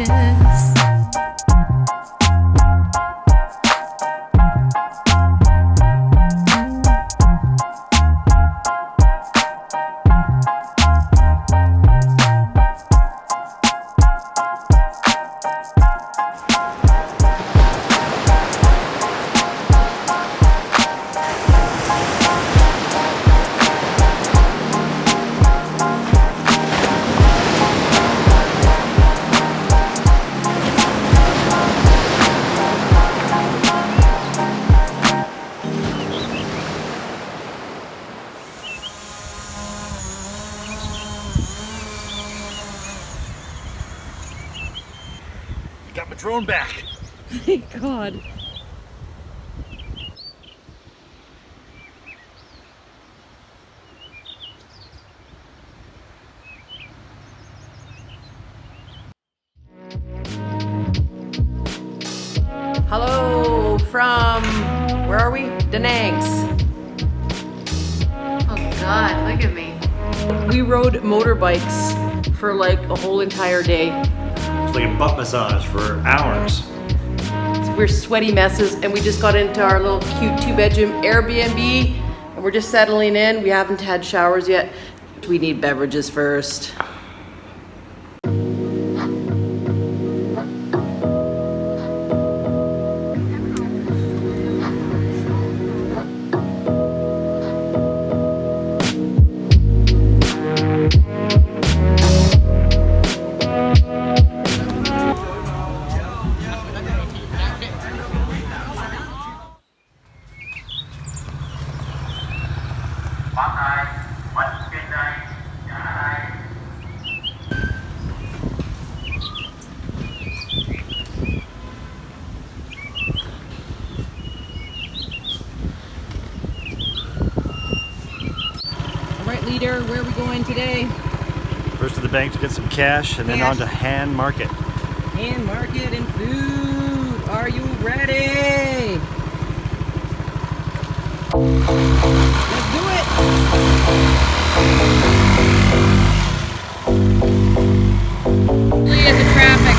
beaches. Got my drone back. Thank God. Hello from, where are we? Danang's. Oh God, look at me. We rode motorbikes for like a whole entire day. It's like a butt massage for hours. We're sweaty messes and we just got into our little cute 2-bedroom Airbnb and we're just settling in. We haven't had showers yet. We need beverages first. Leader, where are we going today? First to the bank to get some cash and then on to Hand Market. Hand Market and food. Are you ready? Let's do it. Look at the traffic.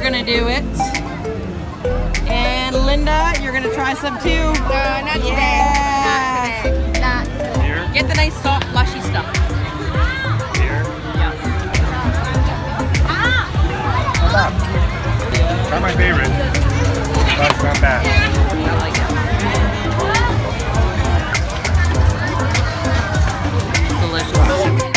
gonna do it. And Linda, you're gonna try some too. No, not today. Not today. Not today. Here, Get the nice soft fleshy stuff. here. Not my favorite. But it's not bad. I like it. Delicious.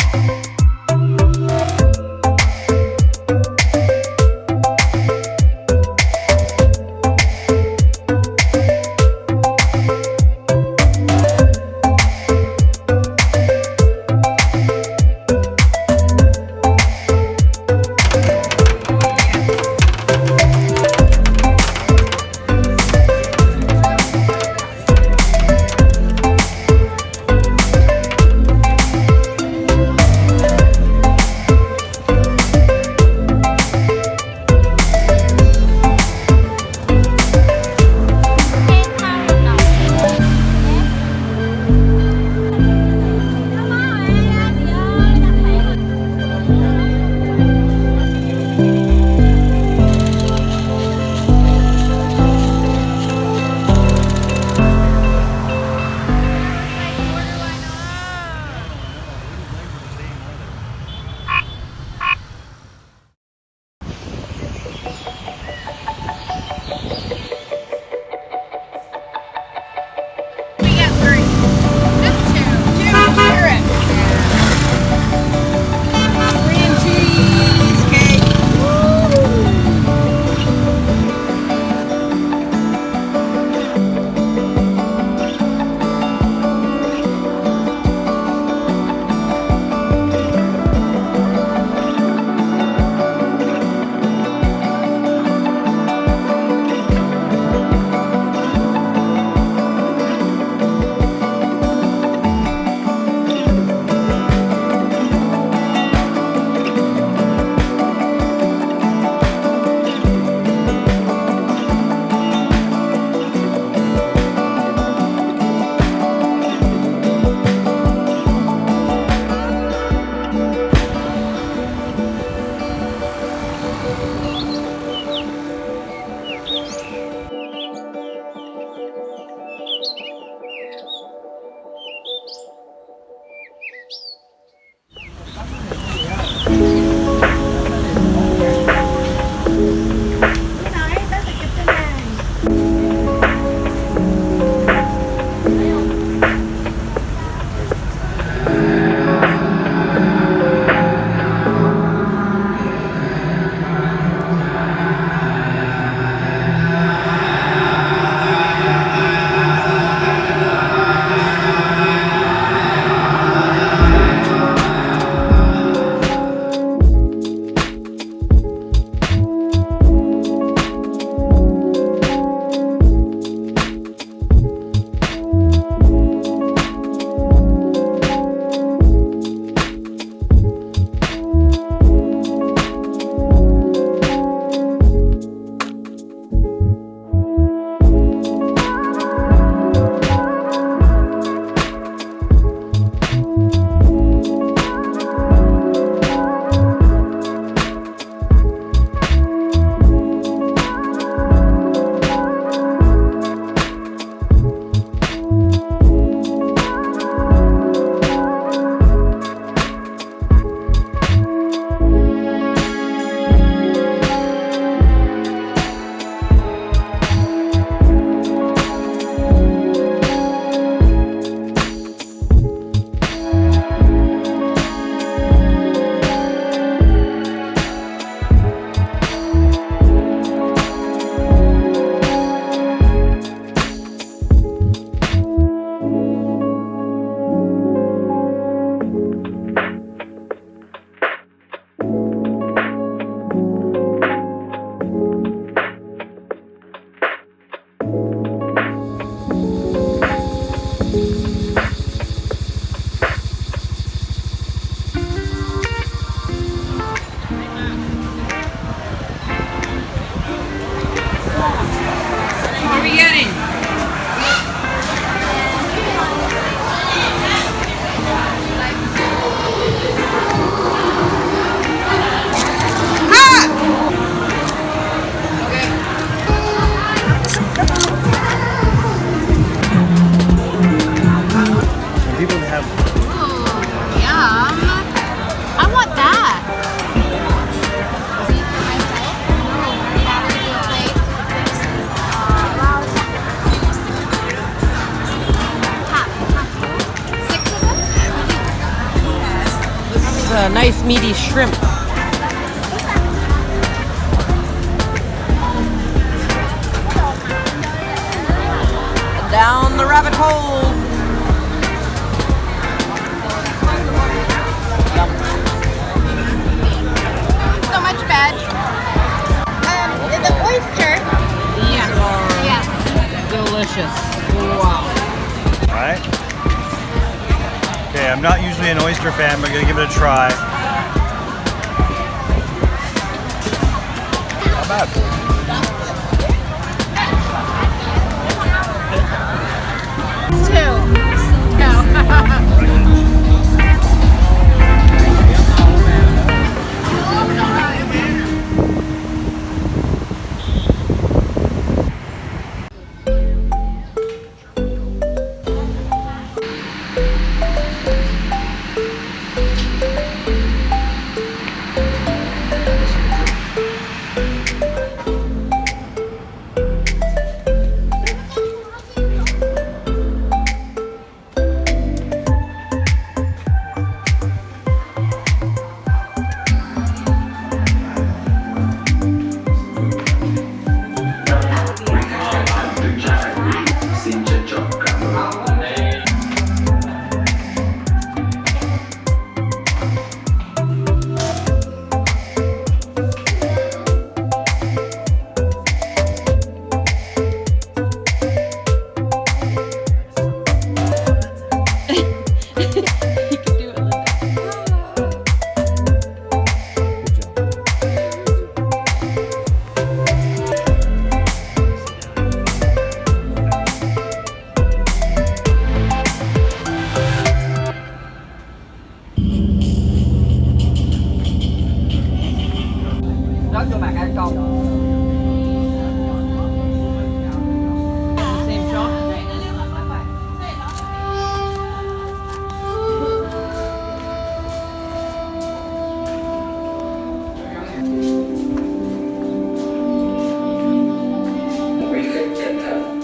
nice meaty shrimp. Down the rabbit hole. So much veg. The oyster. These are Yes. delicious. Wow. Alright. Okay, I'm not usually an oyster fan, but I'm gonna give it a try. Not bad. Two. No. Same shot. Quý khách cẩn thận,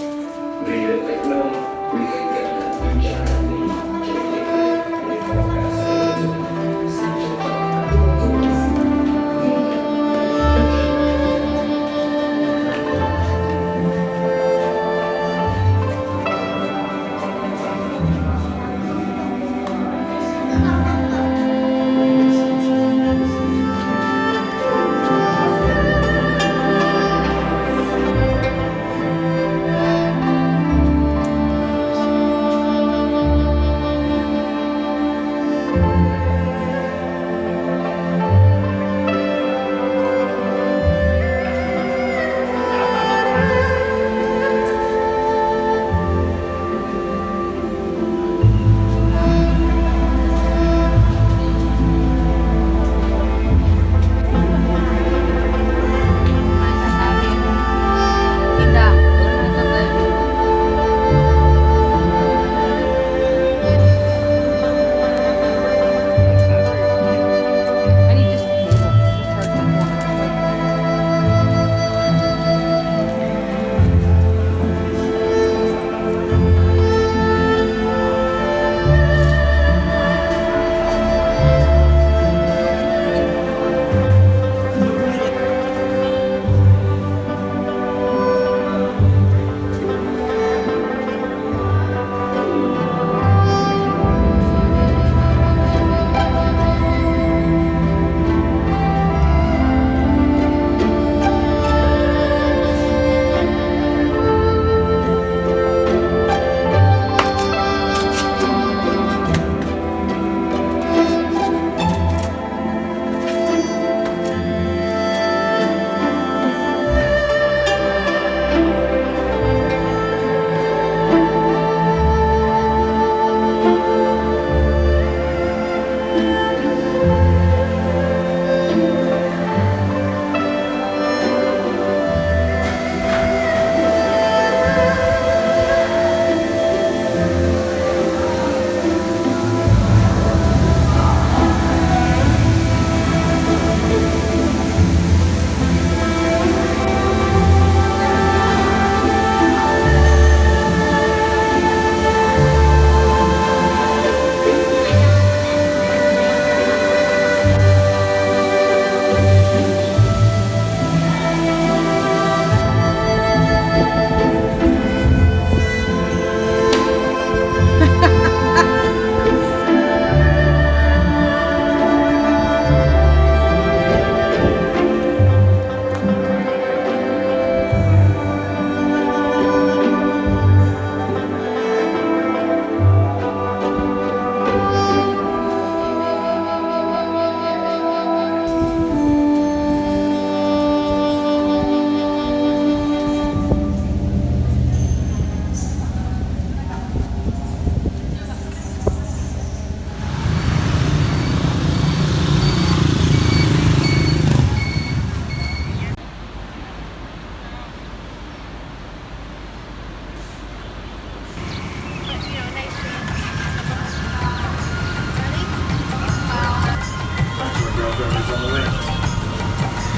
vì đến Bạch Long, quý khách cẩn thận chẳng hạn gì trên địa phương để có cả sự dùng xin cho tất cả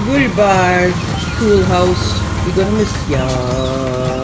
Goodbye, schoolhouse. We're gonna miss ya.